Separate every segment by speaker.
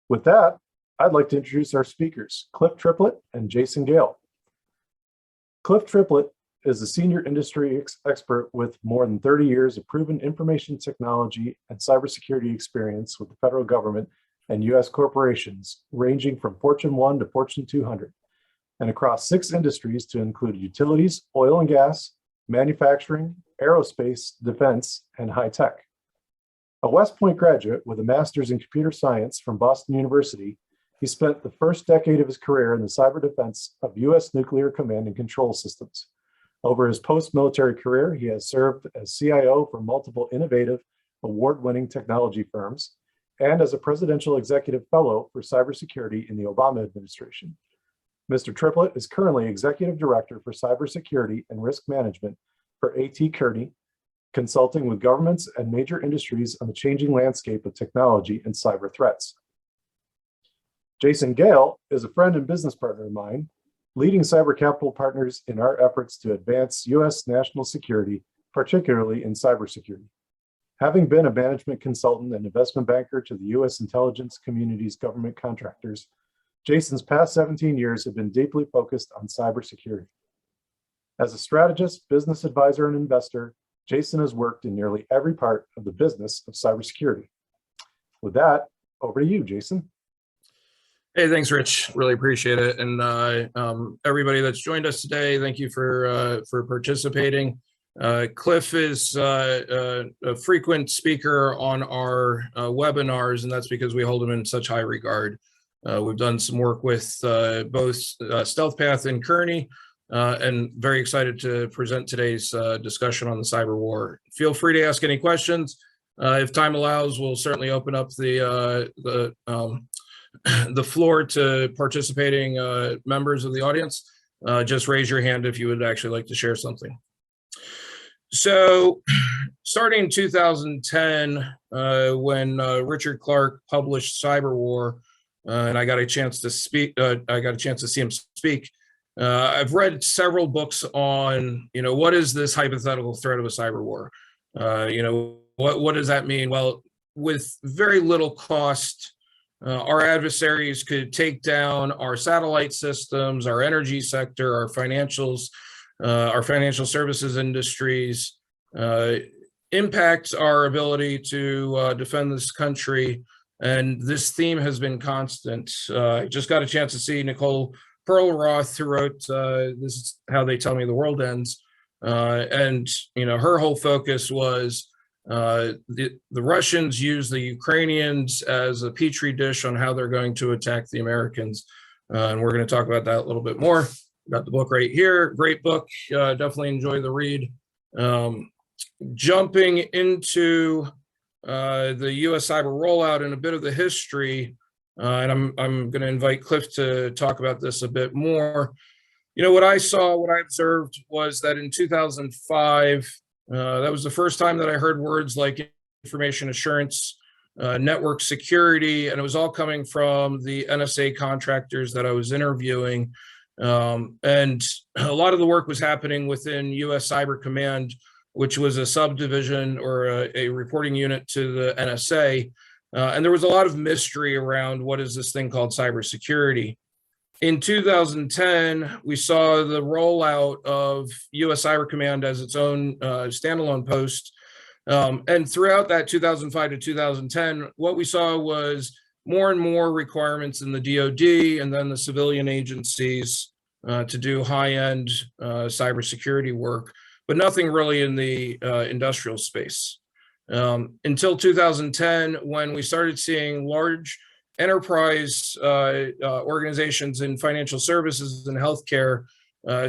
Speaker 1: With that, I'd like to introduce our speakers, Clif Triplett and Jason Gayl. Clif Triplett is a senior industry expert with more than 30 years of proven information technology and cybersecurity experience with the federal government and U.S. corporations, ranging from Fortune 1 to Fortune 200, and across 6 industries to include utilities, oil and gas, manufacturing, aerospace, defense, and high tech. A West Point graduate with a master's in computer science from Boston University, he spent the first decade of his career in the cyber defense of U.S. nuclear command and control systems. Over his post-military career, he has served as CIO for multiple innovative, award-winning technology firms and as a presidential executive fellow for cybersecurity in the Obama administration. Mr. Triplett is currently executive director for cybersecurity and risk management for A.T. Kearney, consulting with governments and major industries on the changing landscape of technology and cyber threats. Jason Gayl is a friend and business partner of mine, leading cyber capital partners in our efforts to advance U.S. national security, particularly in cybersecurity. Having been a management consultant and investment banker to the U.S. intelligence community's government contractors, Jason's past 17 years have been deeply focused on cybersecurity. As a strategist, business advisor, and investor, Jason has worked in nearly every part of the business of cybersecurity. With that, over to you, Jason.
Speaker 2: Hey, thanks, Rich. Really appreciate it. And everybody that's joined us today, thank you for participating. Clif is a frequent speaker on our webinars, and that's because we hold him in such high regard. We've done some work with both Stealth Path and Kearney, and very excited to present today's discussion on the cyber war. Feel free to ask any questions. If time allows, we'll certainly open up the floor to participating members of the audience. Just raise your hand if you would actually like to share something. So starting in 2010, when Richard Clarke published CyberWar, and I got a chance to speak, I got a chance to see him speak. I've read several books on, what is this hypothetical threat of a cyber war? What does that mean? Well, with very little cost, our adversaries could take down our satellite systems, our energy sector, our financial services industries, impact our ability to defend this country. And this theme has been constant. I just got a chance to see Nicole Perlroth, who wrote This Is How They Tell Me the World Ends. And her whole focus was the Russians use the Ukrainians as a petri dish on how they're going to attack the Americans. And we're going to talk about that a little bit more. Got the book right here. Great book. Definitely enjoy the read. Jumping into the U.S. cyber rollout and a bit of the history, and I'm going to invite Clif to talk about this a bit more. What I observed was that in 2005, that was the first time that I heard words like information assurance, network security, and it was all coming from the NSA contractors that I was interviewing. And a lot of the work was happening within U.S. Cyber Command, which was a subdivision or a reporting unit to the NSA. And there was a lot of mystery around what is this thing called cybersecurity. In 2010, we saw the rollout of U.S. Cyber Command as its own standalone post. And throughout that 2005 to 2010, what we saw was more and more requirements in the DoD and then the civilian agencies to do high-end cybersecurity work, but nothing really in the industrial space. Until 2010, when we started seeing large enterprise organizations in financial services and healthcare,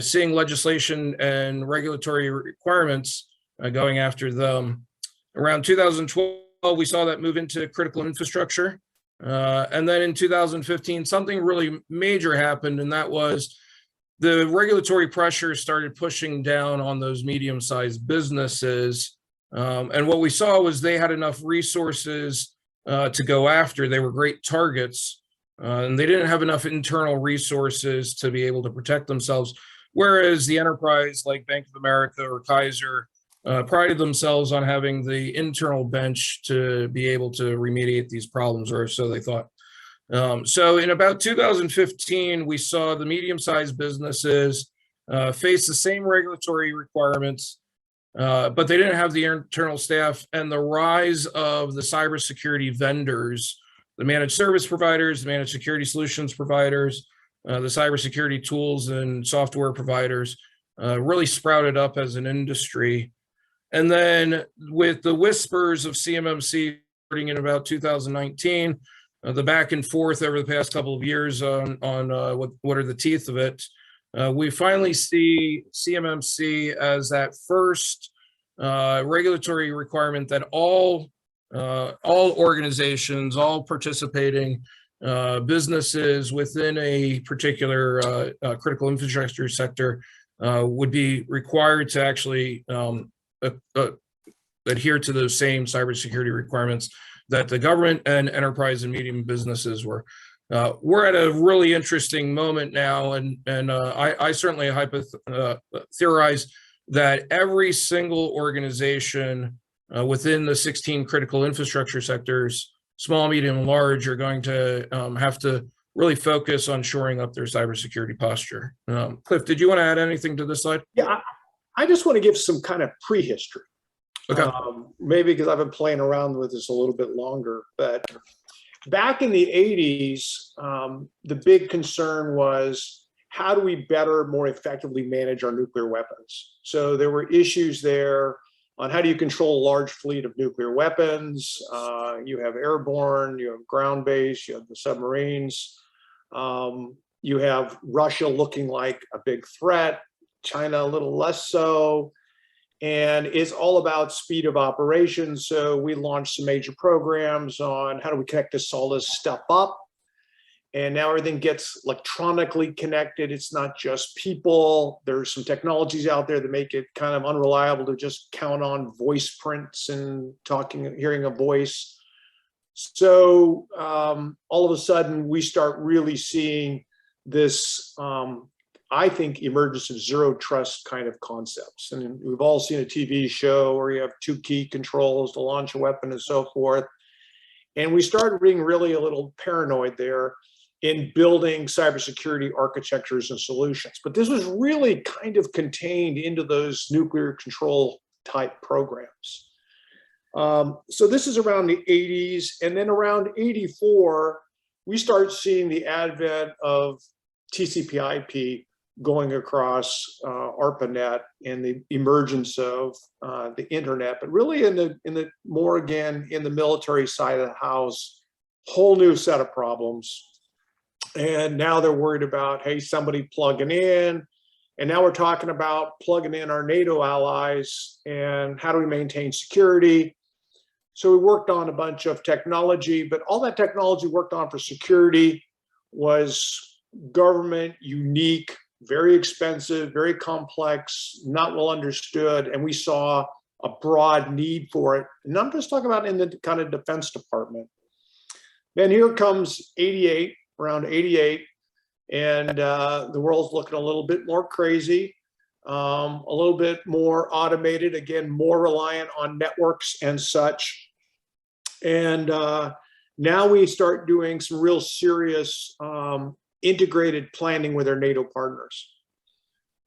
Speaker 2: seeing legislation and regulatory requirements going after them. Around 2012, we saw that move into critical infrastructure. And then in 2015, something really major happened, and that was the regulatory pressure started pushing down on those medium-sized businesses. And what we saw was they had enough resources to go after. They were great targets, and they didn't have enough internal resources to be able to protect themselves. Whereas the enterprise like Bank of America or Kaiser prided themselves on having the internal bench to be able to remediate these problems, or so they thought. So in about 2015, we saw the medium-sized businesses face the same regulatory requirements, but they didn't have the internal staff, and the rise of the cybersecurity vendors, the managed service providers, the managed security solutions providers, the cybersecurity tools and software providers really sprouted up as an industry. And then with the whispers of CMMC starting in about 2019, the back and forth over the past couple of years on what are the teeth of it, we finally see CMMC as that first regulatory requirement that all organizations, all participating businesses within a particular critical infrastructure sector would be required to actually adhere to those same cybersecurity requirements that the government and enterprise and medium businesses were. We're at a really interesting moment now, and I certainly theorize that every single organization within the 16 critical infrastructure sectors, small, medium, and large, are going to have to really focus on shoring up their cybersecurity posture. Cliff, did you want to add anything to this slide?
Speaker 3: Yeah, I just want to give some kind of prehistory.
Speaker 2: Okay.
Speaker 3: Maybe because I've been playing around with this a little bit longer, but back in the 80s, the big concern was how do we better, more effectively manage our nuclear weapons? So there were issues there on how do you control a large fleet of nuclear weapons? You have airborne, you have ground-based, you have the submarines. You have Russia looking like a big threat, China a little less so. And it's all about speed of operations. So we launched some major programs on how do we connect all this stuff up. And now everything gets electronically connected. It's not just people. There's some technologies out there that make it kind of unreliable to just count on voice prints and hearing a voice. So all of a sudden we start really seeing this, I think, emergence of zero trust kind of concepts. And we've all seen a TV show where you have 2 key controls to launch a weapon and so forth. And we started being really a little paranoid there in building cybersecurity architectures and solutions. But this was really kind of contained into those nuclear control type programs. So this is around the 80s. And then around 84, we start seeing the advent of TCP/IP going across ARPANET and the emergence of the internet, but really in the more again in the military side of the house, whole new set of problems. And now they're worried about, hey, somebody plugging in, and now we're talking about plugging in our NATO allies and how do we maintain security. So we worked on a bunch of technology, but all that technology worked on for security was government unique, very expensive, very complex, not well understood, and we saw a broad need for it. And I'm just talking about in the kind of Defense Department. Then here comes 88, around 88, and the world's looking a little bit more crazy, a little bit more automated, again, more reliant on networks and such. And now we start doing some real serious integrated planning with our NATO partners.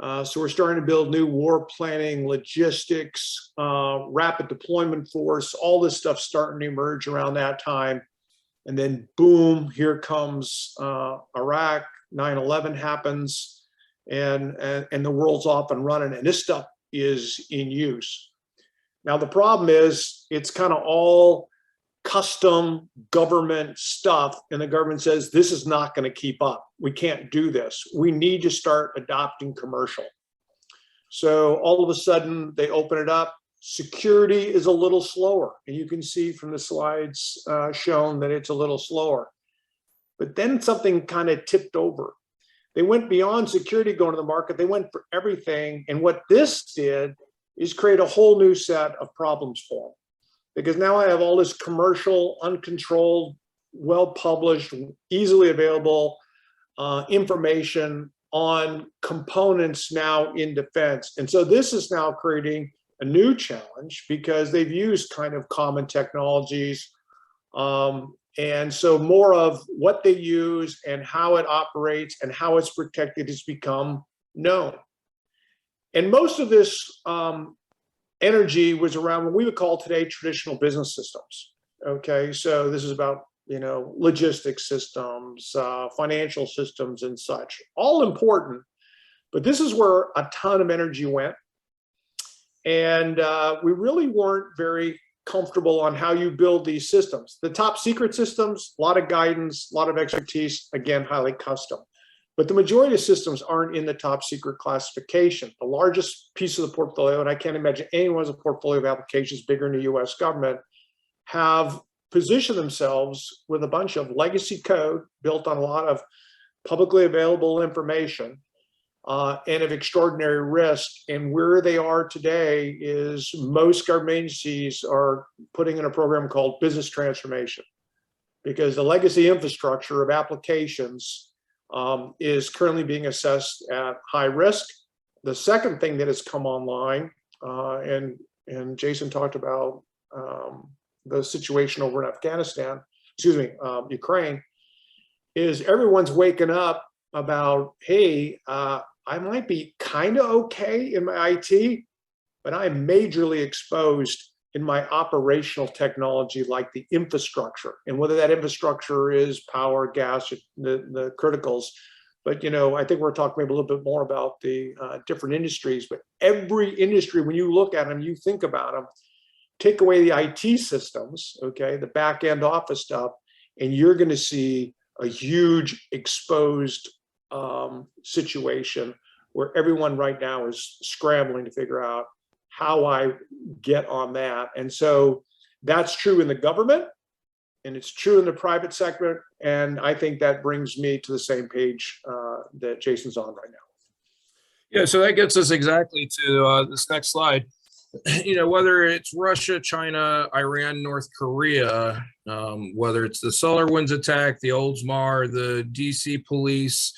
Speaker 3: So we're starting to build new war planning, logistics, rapid deployment force, all this stuff starting to emerge around that time. And then boom, here comes Iraq, 9/11 happens, and the world's off and running, and this stuff is in use. Now the problem is it's kind of all custom government stuff, and the government says this is not going to keep up. We can't do this. We need to start adopting commercial. So all of a sudden they open it up. Security is a little slower, and you can see from the slides shown that it's a little slower. But then something kind of tipped over. They went beyond security going to the market. They went for everything, and what this did is create a whole new set of problems for them. Because now I have all this commercial, uncontrolled, well-published, easily available information on components now in defense. And so this is now creating a new challenge because they've used kind of common technologies And so more of what they use and how it operates and how it's protected has become known. And most of this energy was around what we would call today traditional business systems. Okay, so this is about, logistics systems, financial systems and such, all important. But this is where a ton of energy went. And we really weren't very comfortable on how you build these systems. The top secret systems, a lot of guidance, a lot of expertise, again, highly custom. But the majority of systems aren't in the top secret classification. The largest piece of the portfolio, and I can't imagine anyone has a portfolio of applications bigger in the US government, have positioned themselves with a bunch of legacy code built on a lot of publicly available information and of extraordinary risk. And where they are today is most government agencies are putting in a program called business transformation, because the legacy infrastructure of applications is currently being assessed at high risk. The second thing that has come online, and Jason talked about the situation over in Afghanistan, Ukraine, is everyone's waking up about, hey, I might be kind of okay in my IT, but I'm majorly exposed in my operational technology, like the infrastructure, and whether that infrastructure is power, gas, the criticals. But I think we're talking maybe a little bit more about the different industries. But every industry, when you look at them, you think about them. Take away the IT systems, okay, the back end office stuff, and you're going to see a huge exposed situation where everyone right now is scrambling to figure out how I get on that. And so that's true in the government, and it's true in the private sector. And I think that brings me to the same page that Jason's on right now.
Speaker 2: Yeah, so that gets us exactly to this next slide. Whether it's Russia, China, Iran, North Korea, whether it's the SolarWinds attack, the Oldsmar, the DC police,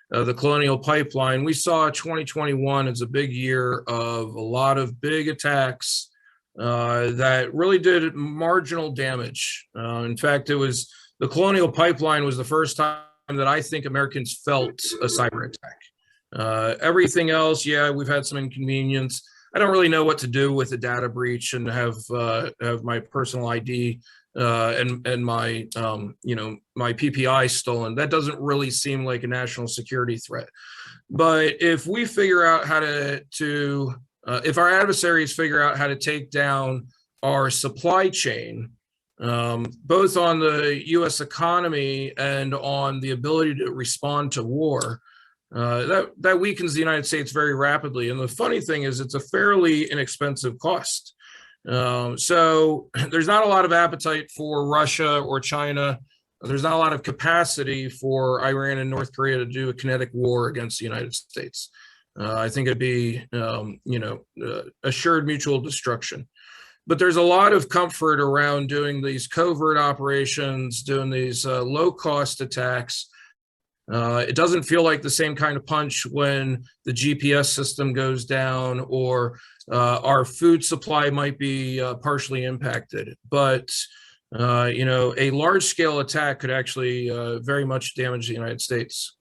Speaker 2: the Colonial Pipeline, we saw 2021 as a big year of a lot of big attacks that really did marginal damage. In fact, the Colonial Pipeline was the first time that I think Americans felt a cyber attack. Everything else, yeah, we've had some inconvenience. I don't really know what to do with a data breach and have my personal ID and my my PPI stolen. That doesn't really seem like a national security threat. But if we figure out how if our adversaries figure out how to take down our supply chain, both on the U.S. economy and on the ability to respond to war, that weakens the United States very rapidly. And the funny thing is, it's a fairly inexpensive cost. So there's not a lot of appetite for Russia or China. There's not a lot of capacity for Iran and North Korea to do a kinetic war against the United States. I think it'd be, assured mutual destruction. But there's a lot of comfort around doing these covert operations, doing these low-cost attacks. It doesn't feel like the same kind of punch when the GPS system goes down or our food supply might be partially impacted. But, a large-scale attack could actually very much damage the United States.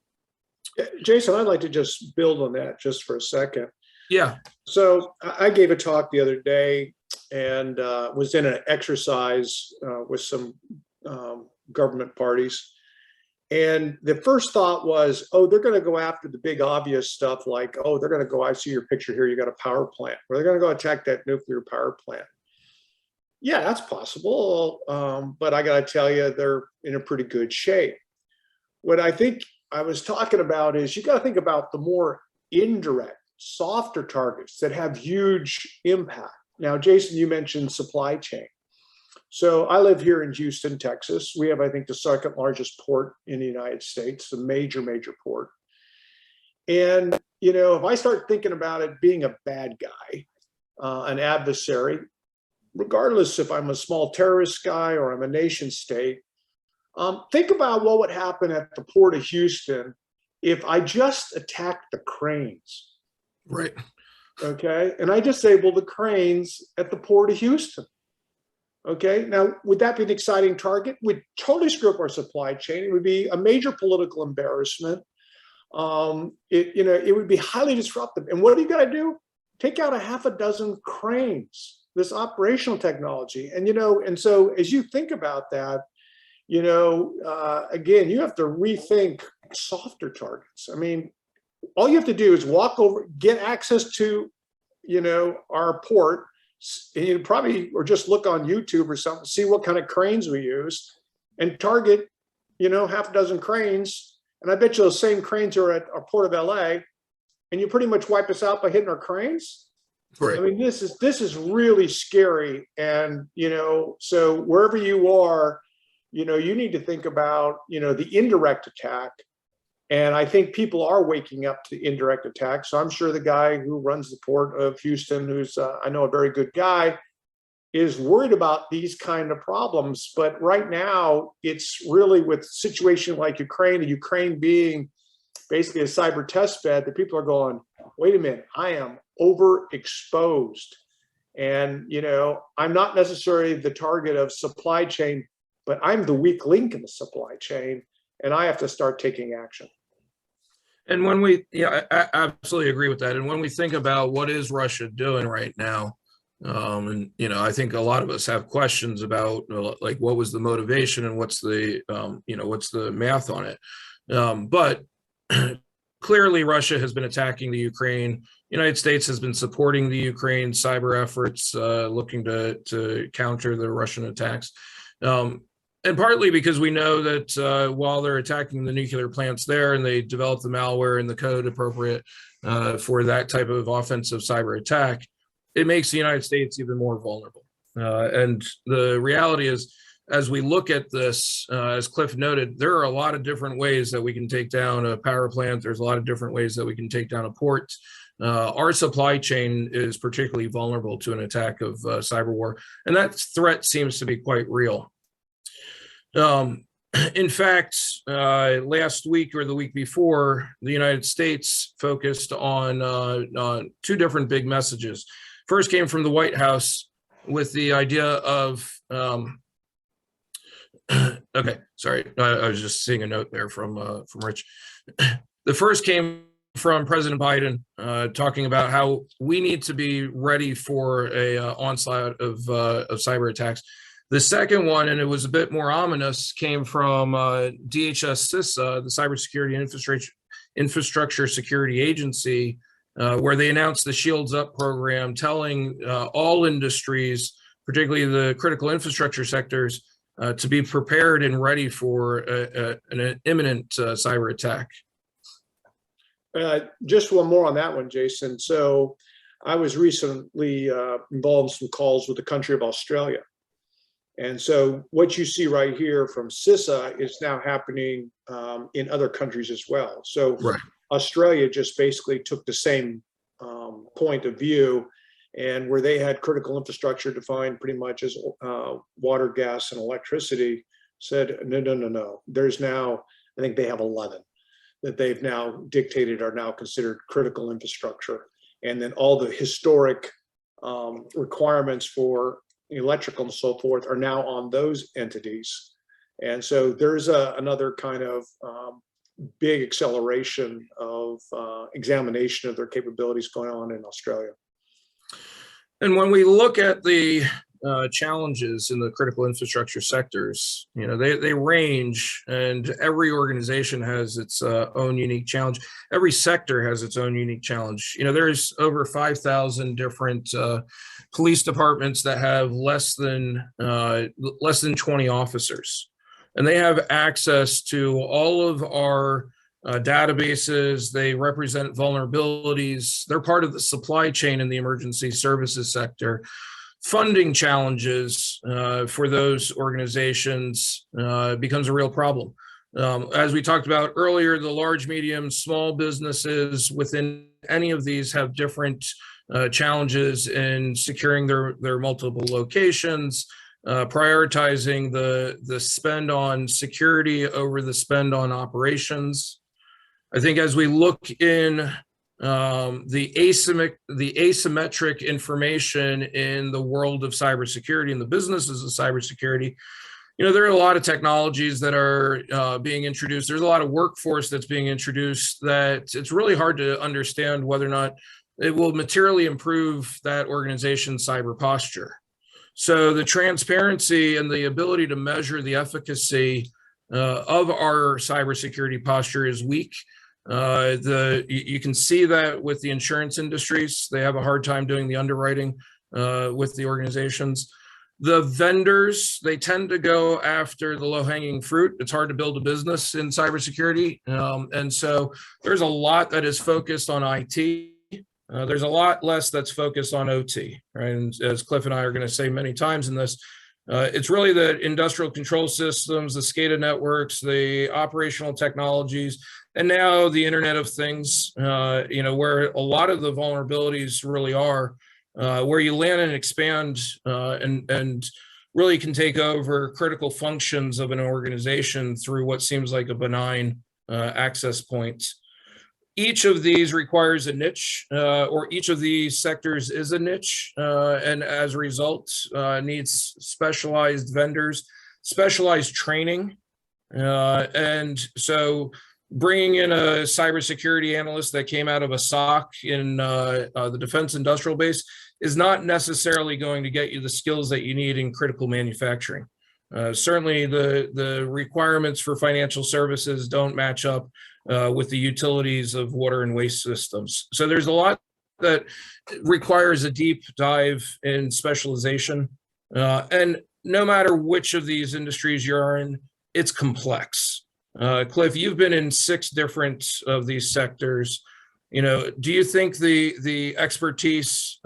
Speaker 3: Jason, I'd like to just build on that just for a second.
Speaker 2: Yeah.
Speaker 3: So I gave a talk the other day and was in an exercise with some government parties. And the first thought was, oh, they're going to go after the big obvious stuff like, oh, they're going to go, I see your picture here, you got a power plant. Or they're going to go attack that nuclear power plant. Yeah, that's possible. But I got to tell you, they're in a pretty good shape. What I think I was talking about is you got to think about the more indirect, softer targets that have huge impact. Now, Jason, you mentioned supply chain. So I live here in Houston, Texas. We have, I think, the second largest port in the United States, a major, major port. And, if I start thinking about it being a bad guy, an adversary, regardless if I'm a small terrorist guy or I'm a nation state, think about what would happen at the port of Houston if I just attacked the cranes.
Speaker 2: Right.
Speaker 3: Okay. And I disable the cranes at the port of Houston. Okay, now would that be an exciting target? Would totally screw up our supply chain. It would be a major political embarrassment. It would be highly disruptive. And what do you got to do? Take out a half a dozen cranes, this operational technology. And so as you think about that, again, you have to rethink softer targets. I mean, all you have to do is walk over, get access to, our port, and you probably, or just look on YouTube or something, see what kind of cranes we use and target, half a dozen cranes. And I bet you those same cranes are at our port of LA, and you pretty much wipe us out by hitting our cranes.
Speaker 2: Right.
Speaker 3: I mean, this is really scary. And, so wherever you are, you need to think about, the indirect attack. And I think people are waking up to the indirect attack. So I'm sure the guy who runs the port of Houston, who's, I know, a very good guy, is worried about these kind of problems. But right now, it's really with a situation like Ukraine, and Ukraine being basically a cyber test bed, that people are going, wait a minute, I am overexposed. And, I'm not necessarily the target of supply chain, but I'm the weak link in the supply chain, and I have to start taking action.
Speaker 2: And when we, I absolutely agree with that. And when we think about what is Russia doing right now, and I think a lot of us have questions about like what was the motivation and what's the what's the math on it. But clearly, Russia has been attacking the Ukraine. United States has been supporting the Ukraine cyber efforts, looking to counter the Russian attacks. And partly because we know that while they're attacking the nuclear plants there, and they develop the malware and the code appropriate for that type of offensive cyber attack, it makes the United States even more vulnerable. And the reality is, as we look at this, as Cliff noted, there are a lot of different ways that we can take down a power plant. There's a lot of different ways that we can take down a port. Our supply chain is particularly vulnerable to an attack of CyberWar, and that threat seems to be quite real. In fact, last week or the week before, the United States focused on two different big messages. First came from the White House with the idea of, okay, sorry, I was just seeing a note there from Rich. The first came from President Biden, talking about how we need to be ready for a onslaught of cyber attacks. The second one, and it was a bit more ominous, came from DHS CISA, the Cybersecurity Infrastructure Security Agency, where they announced the Shields Up program, telling all industries, particularly the critical infrastructure sectors, to be prepared and ready for an imminent cyber attack.
Speaker 3: Just one more on that one, Jason. So I was recently involved in some calls with the country of Australia. And so what you see right here from CISA is now happening in other countries as well. So right. Australia just basically took the same point of view, and where they had critical infrastructure defined pretty much as water, gas, and electricity, said, no. There's now, I think they have 11 that they've now dictated are now considered critical infrastructure. And then all the historic requirements for electrical and so forth are now on those entities. And so there's another kind of big acceleration of examination of their capabilities going on in Australia.
Speaker 2: And when we look at the challenges in the critical infrastructure sectors, they range, and every organization has its own unique challenge. Every sector has its own unique challenge. There's over 5,000 different police departments that have less than 20 officers, and they have access to all of our databases. They represent vulnerabilities. They're part of the supply chain in the emergency services sector. Funding challenges for those organizations becomes a real problem. As we talked about earlier, the large, medium, small businesses within any of these have different challenges in securing their multiple locations, prioritizing the spend on security over the spend on operations. I think as we look in the asymmetric information in the world of cybersecurity and the businesses of cybersecurity. There are a lot of technologies that are being introduced. There's a lot of workforce that's being introduced that it's really hard to understand whether or not it will materially improve that organization's cyber posture. So the transparency and the ability to measure the efficacy of our cybersecurity posture is weak. You can see that with the insurance industries. They have a hard time doing the underwriting with the organizations. The vendors, they tend to go after the low-hanging fruit. It's hard to build a business in cybersecurity. And so there's a lot that is focused on IT. There's a lot less that's focused on OT, right? And as Cliff and I are going to say many times in this, it's really the industrial control systems, the SCADA networks, the operational technologies, and now the Internet of Things, where a lot of the vulnerabilities really are, where you land and expand and really can take over critical functions of an organization through what seems like a benign access point. Each of these requires a niche, or each of these sectors is a niche, and as a result, needs specialized vendors, specialized training. And so bringing in a cybersecurity analyst that came out of a SOC in the defense industrial base is not necessarily going to get you the skills that you need in critical manufacturing. Certainly the requirements for financial services don't match up with the utilities of water and waste systems. So there's a lot that requires a deep dive in specialization. And no matter which of these industries you're in, it's complex. Cliff, you've been in 6 different of these sectors. Do you think the expertise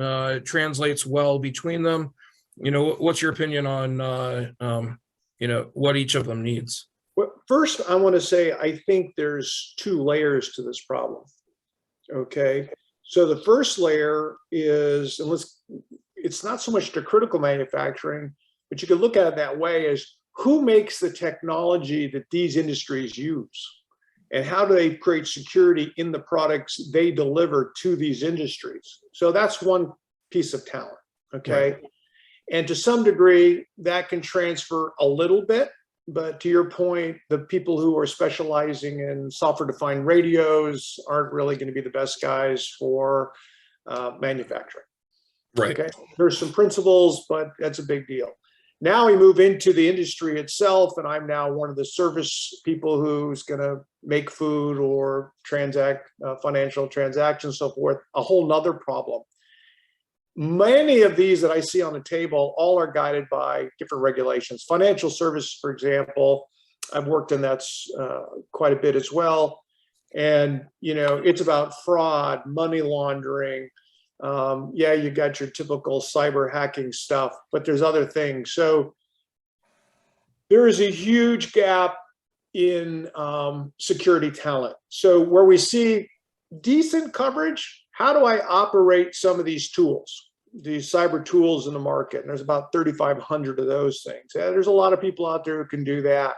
Speaker 2: translates well between them? What's your opinion on, what each of them needs?
Speaker 3: Well, first, I want to say, I think there's 2 layers to this problem. Okay. So the first layer is, it's not so much the critical manufacturing, but you can look at it that way as who makes the technology that these industries use, and how do they create security in the products they deliver to these industries? So that's one piece of talent. Okay. Right. And to some degree, that can transfer a little bit. But to your point, the people who are specializing in software-defined radios aren't really going to be the best guys for manufacturing.
Speaker 2: Right.
Speaker 3: Okay. There's some principles, but that's a big deal. Now we move into the industry itself, and I'm now one of the service people who's going to make food or transact financial transactions, so forth. A whole nother problem. Many of these that I see on the table all are guided by different regulations. Financial services, for example, I've worked in that quite a bit as well. And, it's about fraud, money laundering. Yeah, you got your typical cyber hacking stuff, but there's other things. So there is a huge gap in security talent. So where we see decent coverage, how do I operate some of these tools, these cyber tools in the market? And there's about 3,500 of those things. Yeah, there's a lot of people out there who can do that.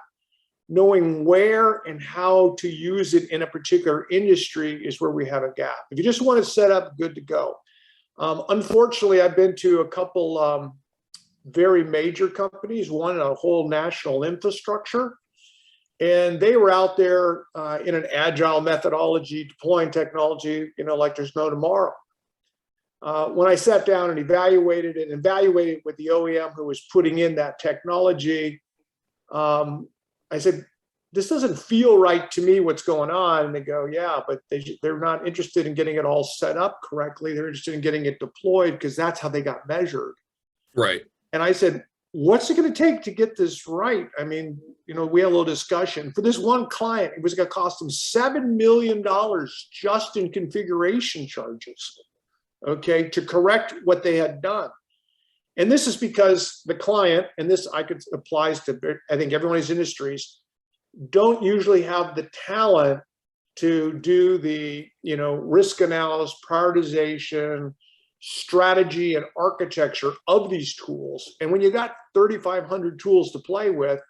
Speaker 3: Knowing where and how to use it in a particular industry is where we have a gap. If you just want to set up, good to go. Unfortunately, I've been to a couple very major companies, one a whole national infrastructure, and they were out there in an agile methodology, deploying technology, like there's no tomorrow. When I sat down and evaluated with the OEM who was putting in that technology, I said, this doesn't feel right to me, what's going on. And they go, yeah, but they're not interested in getting it all set up correctly. They're interested in getting it deployed because that's how they got measured.
Speaker 2: Right.
Speaker 3: And I said, what's it going to take to get this right? I mean, we had a little discussion. For this one client, it was going to cost them $7 million just in configuration charges, okay, to correct what they had done. And this is because the client, and this applies to, I think, everyone's industries, don't usually have the talent to do the, risk analysis, prioritization, strategy, and architecture of these tools. And when you got 3,500 tools to play with,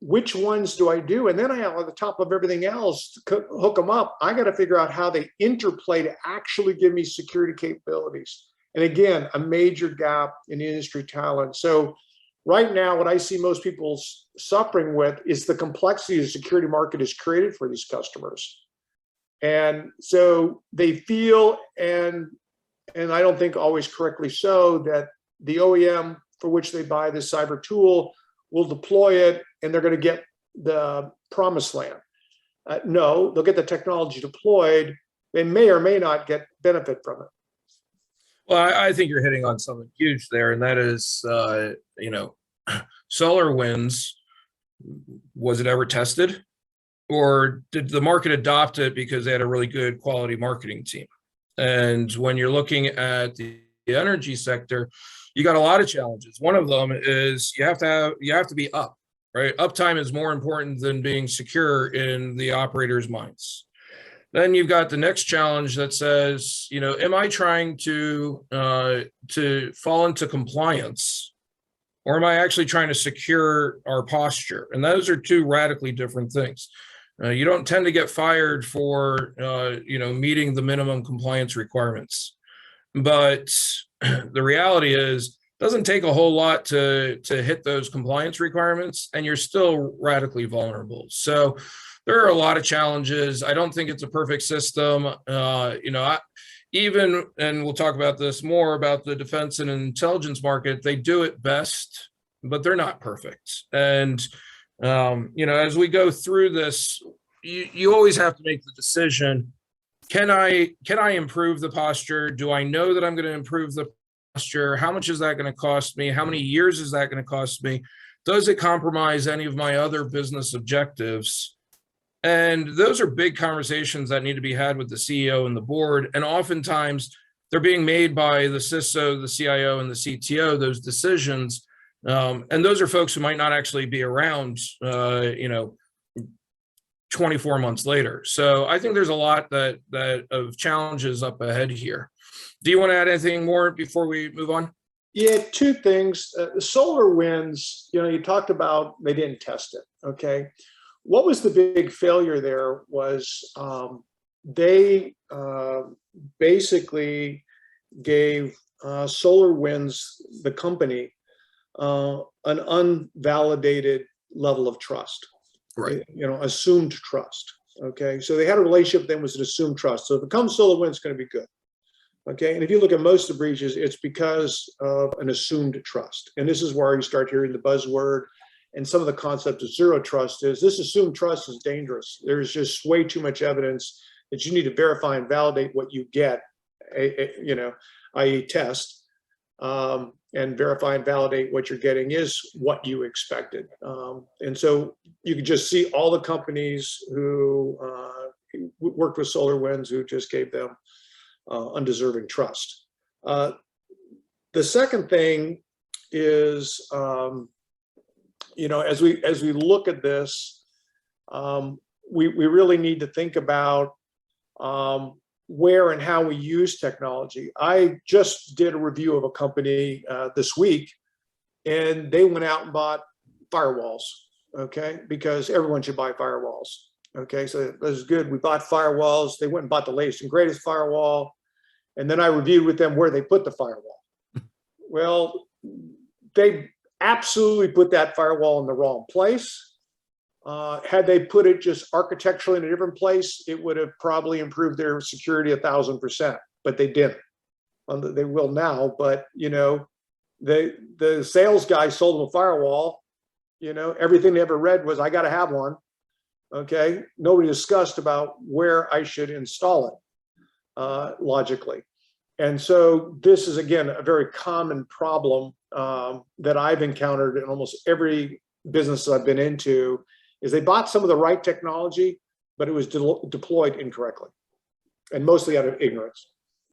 Speaker 3: which ones do I do? And then I have on the top of everything else, to hook them up, I got to figure out how they interplay to actually give me security capabilities. And again, a major gap in industry talent. So right now, what I see most people suffering with is the complexity the security market has created for these customers. And so they feel, and I don't think always correctly so, that the OEM for which they buy this cyber tool will deploy it and they're going to get the promised land. No, they'll get the technology deployed. They may or may not get benefit from it.
Speaker 2: Well, I think you're hitting on something huge there, and that is, SolarWinds, was it ever tested? Or did the market adopt it because they had a really good quality marketing team? And when you're looking at the energy sector, you got a lot of challenges. One of them is you have to be up, right? Uptime is more important than being secure in the operators' minds. Then you've got the next challenge that says, am I trying to fall into compliance, or am I actually trying to secure our posture? And those are two radically different things. You don't tend to get fired for, meeting the minimum compliance requirements. But the reality is, it doesn't take a whole lot to hit those compliance requirements, and you're still radically vulnerable. So there are a lot of challenges. I don't think it's a perfect system. And we'll talk about this more about the defense and intelligence market. They do it best, but they're not perfect. And as we go through this, you always have to make the decision. Can I improve the posture? Do I know that I'm going to improve the posture? How much is that going to cost me? How many years is that going to cost me? Does it compromise any of my other business objectives? And those are big conversations that need to be had with the CEO and the board. And oftentimes they're being made by the CISO, the CIO, and the CTO, those decisions. And those are folks who might not actually be around, 24 months later. So I think there's a lot that of challenges up ahead here. Do you want to add anything more before we move on?
Speaker 3: Yeah, two things. SolarWinds, you talked about they didn't test it. Okay. What was the big failure there was they basically gave SolarWinds, the company, an unvalidated level of trust.
Speaker 2: Right.
Speaker 3: Assumed trust. Okay. So they had a relationship with them, was an assumed trust. So if it comes SolarWinds, it's going to be good. Okay. And if you look at most of the breaches, it's because of an assumed trust. And this is where you start hearing the buzzword and some of the concept of zero trust is this assumed trust is dangerous. There's just way too much evidence that you need to verify and validate what you get, i.e. test, and verify and validate what you're getting is what you expected. And so you can just see all the companies who worked with SolarWinds who just gave them undeserving trust. The second thing is, as we look at this, we really need to think about where and how we use technology. I just did a review of a company this week, and they went out and bought firewalls, okay? Because everyone should buy firewalls, okay? So that was good. We bought firewalls. They went and bought the latest and greatest firewall, and then I reviewed with them where they put the firewall. Well, they absolutely put that firewall in the wrong place. Had they put it just architecturally in a different place, it would have probably improved their security 1,000%, but they didn't. They will now, but the sales guy sold them a firewall. Everything they ever read was, I got to have one. Okay. Nobody discussed about where I should install it logically. And so this is, again, a very common problem that I've encountered in almost every business I've been into, is they bought some of the right technology, but it was deployed incorrectly, and mostly out of ignorance.